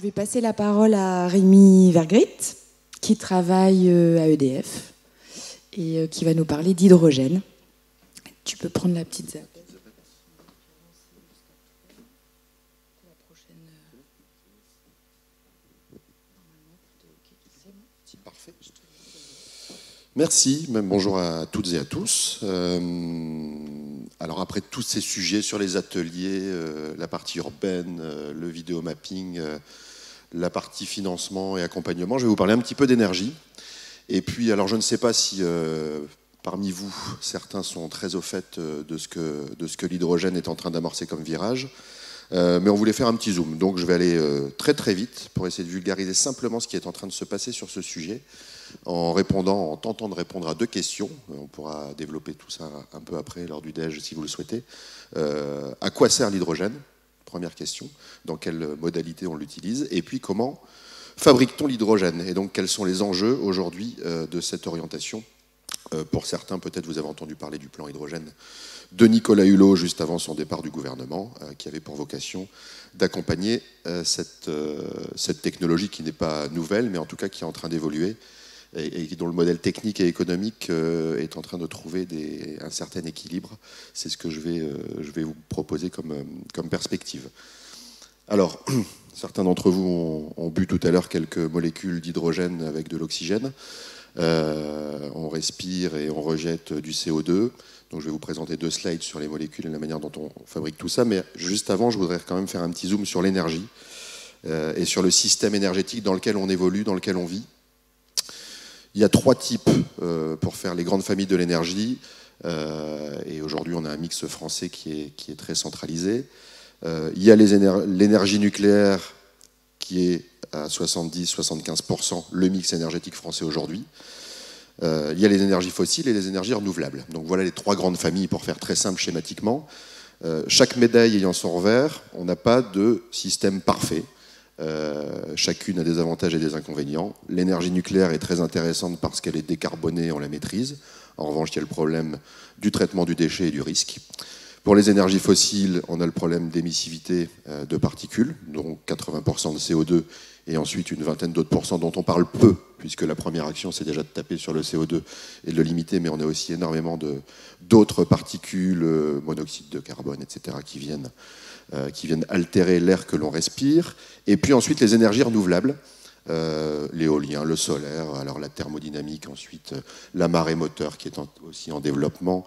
je vais passer la parole à Rémi Vergrit, qui travaille à EDF et qui va nous parler d'hydrogène. Tu peux prendre la petite zappette. Parfait. Merci, même bonjour à toutes et à tous. Alors après tous ces sujets sur les ateliers, la partie urbaine, le vidéomapping, la partie financement et accompagnement, je vais vous parler un petit peu d'énergie. Et puis, alors je ne sais pas si parmi vous, certains sont très au fait de ce que l'hydrogène est en train d'amorcer comme virage. Mais on voulait faire un petit zoom, donc je vais aller très très vite pour essayer de vulgariser simplement ce qui est en train de se passer sur ce sujet, en tentant de répondre à deux questions. On pourra développer tout ça un peu après lors du déj si vous le souhaitez. À quoi sert l'hydrogène? Première question. Dans quelle modalité on l'utilise? Et puis comment fabrique-t-on l'hydrogène? Et donc quels sont les enjeux aujourd'hui de cette orientation? Pour certains, peut-être vous avez entendu parler du plan hydrogène de Nicolas Hulot juste avant son départ du gouvernement, qui avait pour vocation d'accompagner cette technologie qui n'est pas nouvelle, mais en tout cas qui est en train d'évoluer et dont le modèle technique et économique est en train de trouver un certain équilibre. C'est ce que je vais vous proposer comme perspective. Alors, certains d'entre vous ont bu tout à l'heure quelques molécules d'hydrogène avec de l'oxygène. On respire et on rejette du CO2. Donc je vais vous présenter deux slides sur les molécules et la manière dont on fabrique tout ça. Mais juste avant, je voudrais quand même faire un petit zoom sur l'énergie et sur le système énergétique dans lequel on évolue, dans lequel on vit. Il y a trois types pour faire les grandes familles de l'énergie. Et aujourd'hui, on a un mix français qui est très centralisé. Il y a l'énergie nucléaire qui est à 70-75% le mix énergétique français aujourd'hui. Il y a les énergies fossiles et les énergies renouvelables. Donc voilà les trois grandes familles pour faire très simple schématiquement. Chaque médaille ayant son revers, on n'a pas de système parfait. Chacune a des avantages et des inconvénients. L'énergie nucléaire est très intéressante parce qu'elle est décarbonée, on la maîtrise. En revanche, il y a le problème du traitement du déchet et du risque. Pour les énergies fossiles, on a le problème d'émissivité de particules, donc 80% de CO2 et ensuite une vingtaine d'autres pourcents dont on parle peu, puisque la première action, c'est déjà de taper sur le CO2 et de le limiter, mais on a aussi énormément d'autres particules, monoxyde de carbone, etc., qui viennent altérer l'air que l'on respire. Et puis ensuite, les énergies renouvelables, l'éolien, le solaire, alors la thermodynamique, ensuite la marée moteur qui est aussi en développement,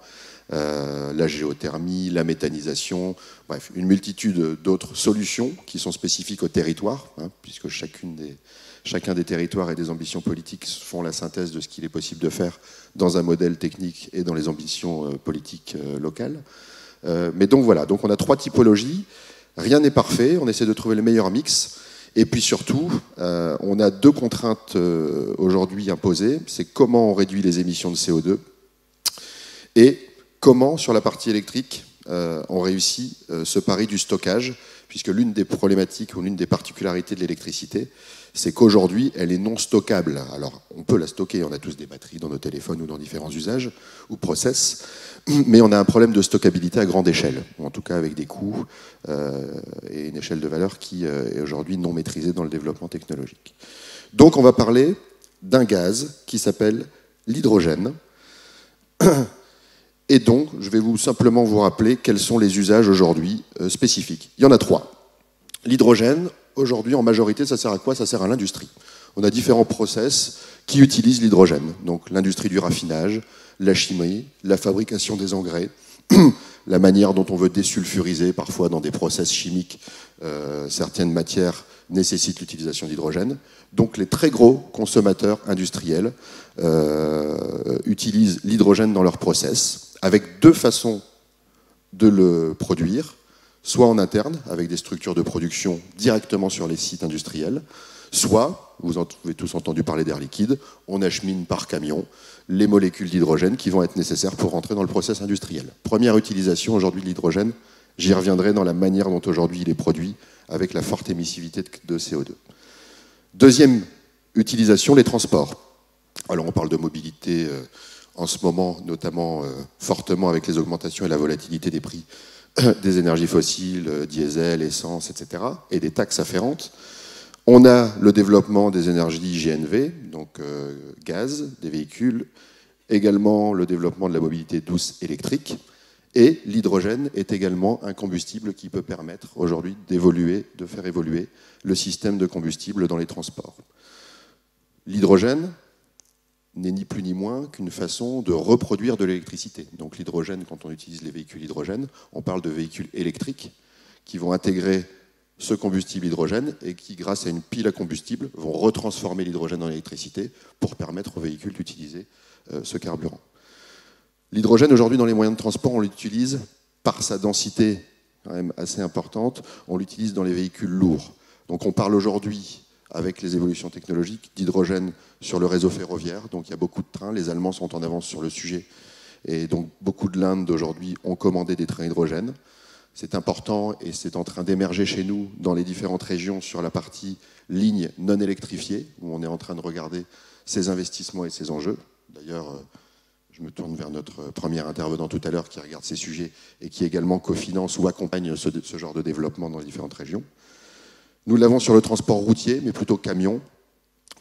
la géothermie, la méthanisation, bref, une multitude d'autres solutions qui sont spécifiques au territoire, puisque chacun des territoires et des ambitions politiques font la synthèse de ce qu'il est possible de faire dans un modèle technique et dans les ambitions politiques locales. Mais donc voilà, donc on a trois typologies, rien n'est parfait, on essaie de trouver le meilleur mix, et puis surtout, on a deux contraintes aujourd'hui imposées, c'est comment on réduit les émissions de CO2, et comment, sur la partie électrique, on réussit ce pari du stockage, puisque l'une des problématiques ou l'une des particularités de l'électricité, c'est qu'aujourd'hui, elle est non stockable. Alors, on peut la stocker, on a tous des batteries dans nos téléphones ou dans différents usages ou process, mais on a un problème de stockabilité à grande échelle, ou en tout cas avec des coûts et une échelle de valeur qui est aujourd'hui non maîtrisée dans le développement technologique. Donc, on va parler d'un gaz qui s'appelle l'hydrogène. Et donc, je vais simplement vous rappeler quels sont les usages aujourd'hui spécifiques. Il y en a trois. L'hydrogène, aujourd'hui, en majorité, ça sert à quoi? Ça sert à l'industrie. On a différents process qui utilisent l'hydrogène. Donc, l'industrie du raffinage, la chimie, la fabrication des engrais, la manière dont on veut désulfuriser, parfois dans des process chimiques, certaines matières nécessitent l'utilisation d'hydrogène. Donc, les très gros consommateurs industriels utilisent l'hydrogène dans leur process, avec deux façons de le produire, soit en interne, avec des structures de production directement sur les sites industriels, soit, vous avez tous entendu parler d'air liquide, on achemine par camion les molécules d'hydrogène qui vont être nécessaires pour rentrer dans le process industriel. Première utilisation aujourd'hui de l'hydrogène, j'y reviendrai dans la manière dont aujourd'hui il est produit avec la forte émissivité de CO2. Deuxième utilisation, les transports. Alors on parle de mobilité en ce moment, notamment fortement avec les augmentations et la volatilité des prix des énergies fossiles, diesel, essence, etc., et des taxes afférentes. On a le développement des énergies GNV, donc gaz, des véhicules, également le développement de la mobilité douce électrique, et l'hydrogène est également un combustible qui peut permettre aujourd'hui d'évoluer, de faire évoluer le système de combustible dans les transports. L'hydrogène n'est ni plus ni moins qu'une façon de reproduire de l'électricité. Donc l'hydrogène, quand on utilise les véhicules hydrogène, on parle de véhicules électriques qui vont intégrer ce combustible hydrogène et qui, grâce à une pile à combustible, vont retransformer l'hydrogène en électricité pour permettre aux véhicules d'utiliser ce carburant. L'hydrogène, aujourd'hui, dans les moyens de transport, on l'utilise par sa densité quand même assez importante, on l'utilise dans les véhicules lourds. Donc on parle aujourd'hui, avec les évolutions technologiques, d'hydrogène sur le réseau ferroviaire. Donc il y a beaucoup de trains, les Allemands sont en avance sur le sujet. Et donc beaucoup de l'Inde d'aujourd'hui ont commandé des trains hydrogène. C'est important et c'est en train d'émerger chez nous dans les différentes régions sur la partie ligne non électrifiée, où on est en train de regarder ces investissements et ces enjeux. D'ailleurs, je me tourne vers notre premier intervenant tout à l'heure qui regarde ces sujets et qui également cofinance ou accompagne ce genre de développement dans les différentes régions. Nous l'avons sur le transport routier, mais plutôt camion,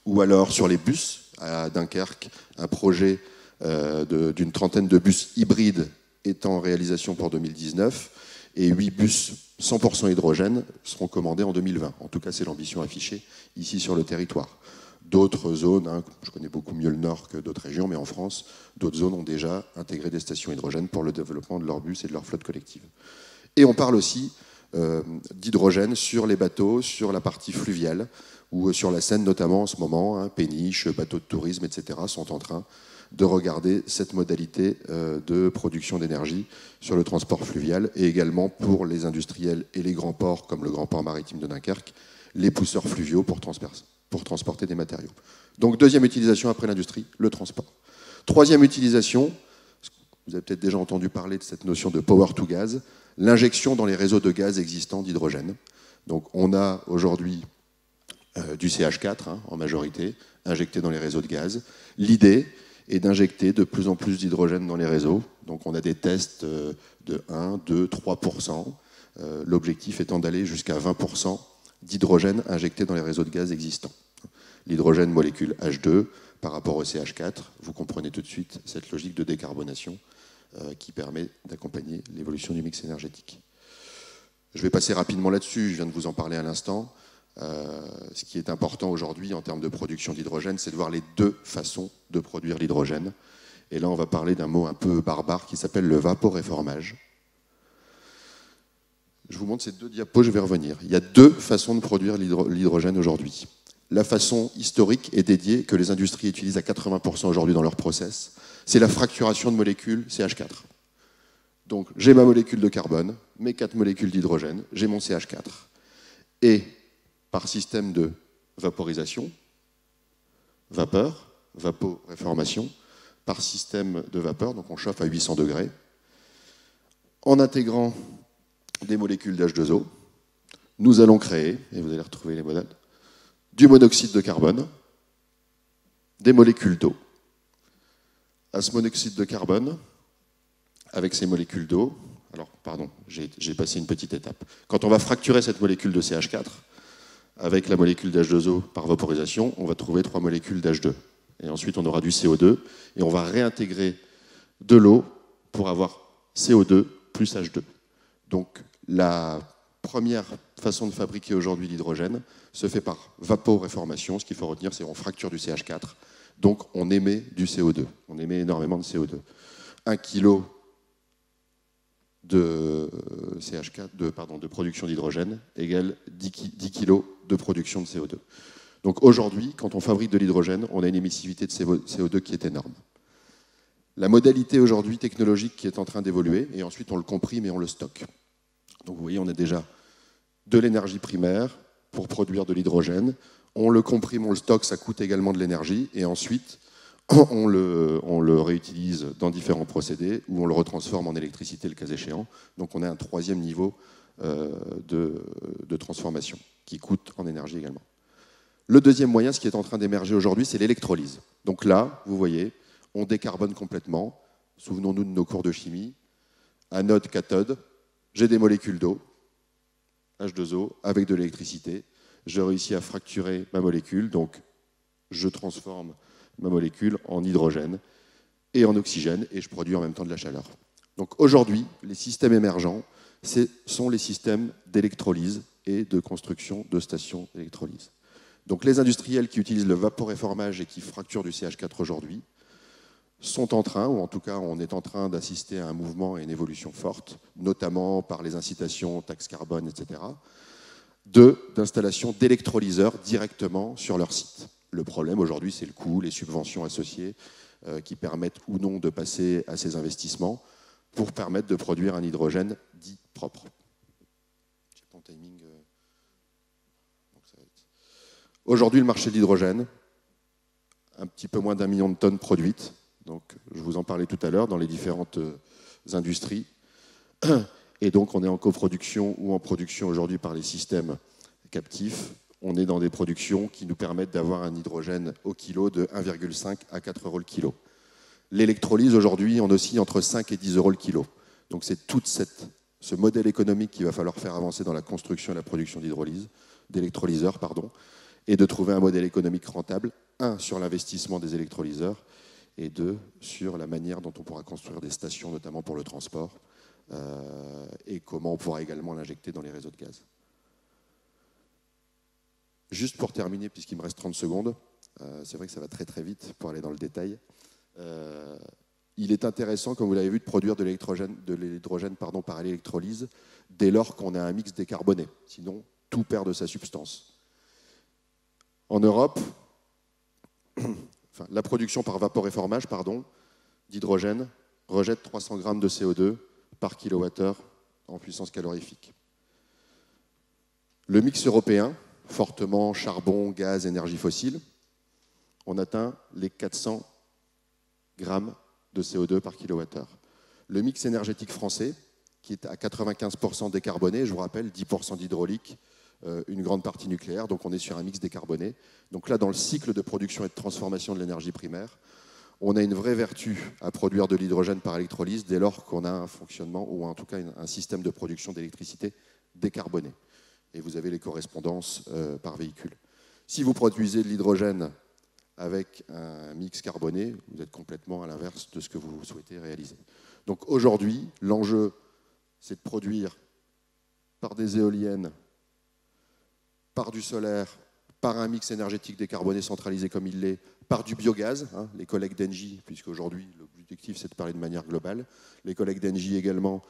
ou alors sur les bus. À Dunkerque, un projet d'une trentaine de bus hybrides est en réalisation pour 2019, et 8 bus 100% hydrogène seront commandés en 2020. En tout cas, c'est l'ambition affichée ici sur le territoire. D'autres zones, je connais beaucoup mieux le Nord que d'autres régions, mais en France, d'autres zones ont déjà intégré des stations hydrogène pour le développement de leurs bus et de leur flotte collective. Et on parle aussi d'hydrogène sur les bateaux, sur la partie fluviale, ou sur la Seine notamment en ce moment, péniches, bateaux de tourisme, etc., sont en train de regarder cette modalité de production d'énergie sur le transport fluvial, et également pour les industriels et les grands ports, comme le grand port maritime de Dunkerque, les pousseurs fluviaux pour transporter des matériaux. Donc deuxième utilisation après l'industrie, le transport. Troisième utilisation, vous avez peut-être déjà entendu parler de cette notion de power to gas, l'injection dans les réseaux de gaz existants d'hydrogène. Donc on a aujourd'hui du CH4 en majorité, injecté dans les réseaux de gaz. L'idée est d'injecter de plus en plus d'hydrogène dans les réseaux. Donc on a des tests de 1, 2, 3%. L'objectif étant d'aller jusqu'à 20% d'hydrogène injecté dans les réseaux de gaz existants. L'hydrogène molécule H2 par rapport au CH4, vous comprenez tout de suite cette logique de décarbonation qui permet d'accompagner l'évolution du mix énergétique. Je vais passer rapidement là-dessus, je viens de vous en parler à l'instant. Ce qui est important aujourd'hui en termes de production d'hydrogène, c'est de voir les deux façons de produire l'hydrogène. Et là, on va parler d'un mot un peu barbare qui s'appelle le vaporéformage. Je vous montre ces deux diapos, je vais revenir. Il y a deux façons de produire l'hydrogène aujourd'hui. La façon historique est dédiée, que les industries utilisent à 80% aujourd'hui dans leur process, c'est la fracturation de molécules CH4. Donc j'ai ma molécule de carbone, mes 4 molécules d'hydrogène, j'ai mon CH4. Et par système de vaporisation, vapeur, vaporéformation, par système de vapeur, donc on chauffe à 800 degrés, en intégrant des molécules d'H2O, nous allons créer, et vous allez retrouver les modèles, du monoxyde de carbone, des molécules d'eau. À ce monoxyde de carbone, avec ces molécules d'eau, alors pardon, j'ai passé une petite étape. Quand on va fracturer cette molécule de CH4, avec la molécule d'H2O par vaporisation, on va trouver 3 molécules d'H2. Et ensuite, on aura du CO2, et on va réintégrer de l'eau pour avoir CO2 plus H2. Donc, la première façon de fabriquer aujourd'hui l'hydrogène se fait par vaporéformation. Ce qu'il faut retenir, c'est qu'on fracture du CH4, donc on émet du CO2. On émet énormément de CO2. 1 kg de CH4, de production d'hydrogène égale 10 kg de production de CO2. Donc aujourd'hui, quand on fabrique de l'hydrogène, on a une émissivité de CO2 qui est énorme. La modalité aujourd'hui technologique qui est en train d'évoluer, et ensuite on le comprime et on le stocke. Donc vous voyez, on a déjà de l'énergie primaire pour produire de l'hydrogène. On le comprime, on le stocke, ça coûte également de l'énergie. Et ensuite, on le réutilise dans différents procédés ou on le retransforme en électricité le cas échéant. Donc on a un troisième niveau de transformation qui coûte en énergie également. Le deuxième moyen, ce qui est en train d'émerger aujourd'hui, c'est l'électrolyse. Donc là, vous voyez, on décarbone complètement. Souvenons-nous de nos cours de chimie. Anode, cathode, j'ai des molécules d'eau, H2O, avec de l'électricité. je réussis à fracturer ma molécule, donc je transforme ma molécule en hydrogène et en oxygène, et je produis en même temps de la chaleur. Donc aujourd'hui, les systèmes émergents, ce sont les systèmes d'électrolyse et de construction de stations d'électrolyse. Donc les industriels qui utilisent le vaporéformage et qui fracturent du CH4 aujourd'hui sont en train, ou en tout cas on est en train d'assister à un mouvement et une évolution forte, notamment par les incitations, taxes carbone, etc., d'installation d'électrolyseurs directement sur leur site. Le problème aujourd'hui, c'est le coût, les subventions associées qui permettent ou non de passer à ces investissements pour permettre de produire un hydrogène dit propre. J'ai pas mon timing. Aujourd'hui, le marché de l'hydrogène, un petit peu moins d'1 million de tonnes produites. Donc, je vous en parlais tout à l'heure dans les différentes industries. Et donc, on est en coproduction ou en production aujourd'hui par les systèmes captifs. On est dans des productions qui nous permettent d'avoir un hydrogène au kilo de 1,5 à 4 euros le kilo. L'électrolyse, aujourd'hui, on oscille entre 5 et 10 euros le kilo. Donc, c'est tout ce modèle économique qu'il va falloir faire avancer dans la construction et la production d'électrolyseurs, et de trouver un modèle économique rentable, un, sur l'investissement des électrolyseurs, et deux, sur la manière dont on pourra construire des stations, notamment pour le transport, et comment on pourra également l'injecter dans les réseaux de gaz. Juste pour terminer, puisqu'il me reste 30 secondes, c'est vrai que ça va très très vite pour aller dans le détail. Il est intéressant, comme vous l'avez vu, de produire de l'hydrogène par électrolyse dès lors qu'on a un mix décarboné. Sinon, tout perd de sa substance. En Europe, la production par vaporéformage d'hydrogène rejette 300 grammes de CO2 par kilowattheure en puissance calorifique. Le mix européen, fortement charbon, gaz, énergie fossile, on atteint les 400 grammes de CO2 par kilowattheure. Le mix énergétique français, qui est à 95% décarboné, je vous rappelle, 10% d'hydraulique, une grande partie nucléaire, donc on est sur un mix décarboné. Donc là, dans le cycle de production et de transformation de l'énergie primaire, on a une vraie vertu à produire de l'hydrogène par électrolyse dès lors qu'on a un fonctionnement, ou en tout cas un système de production d'électricité décarboné. Et vous avez les correspondances par véhicule. Si vous produisez de l'hydrogène avec un mix carboné, vous êtes complètement à l'inverse de ce que vous souhaitez réaliser. Donc aujourd'hui, l'enjeu, c'est de produire par des éoliennes, par du solaire, par un mix énergétique décarboné centralisé comme il l'est, par du biogaz, les collègues d'Engie, puisqu'aujourd'hui l'objectif c'est de parler de manière globale, les collègues d'Engie également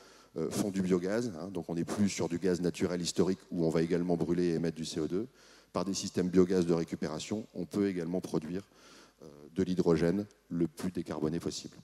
font du biogaz, donc on n'est plus sur du gaz naturel historique où on va également brûler et émettre du CO2. Par des systèmes biogaz de récupération, on peut également produire de l'hydrogène le plus décarboné possible.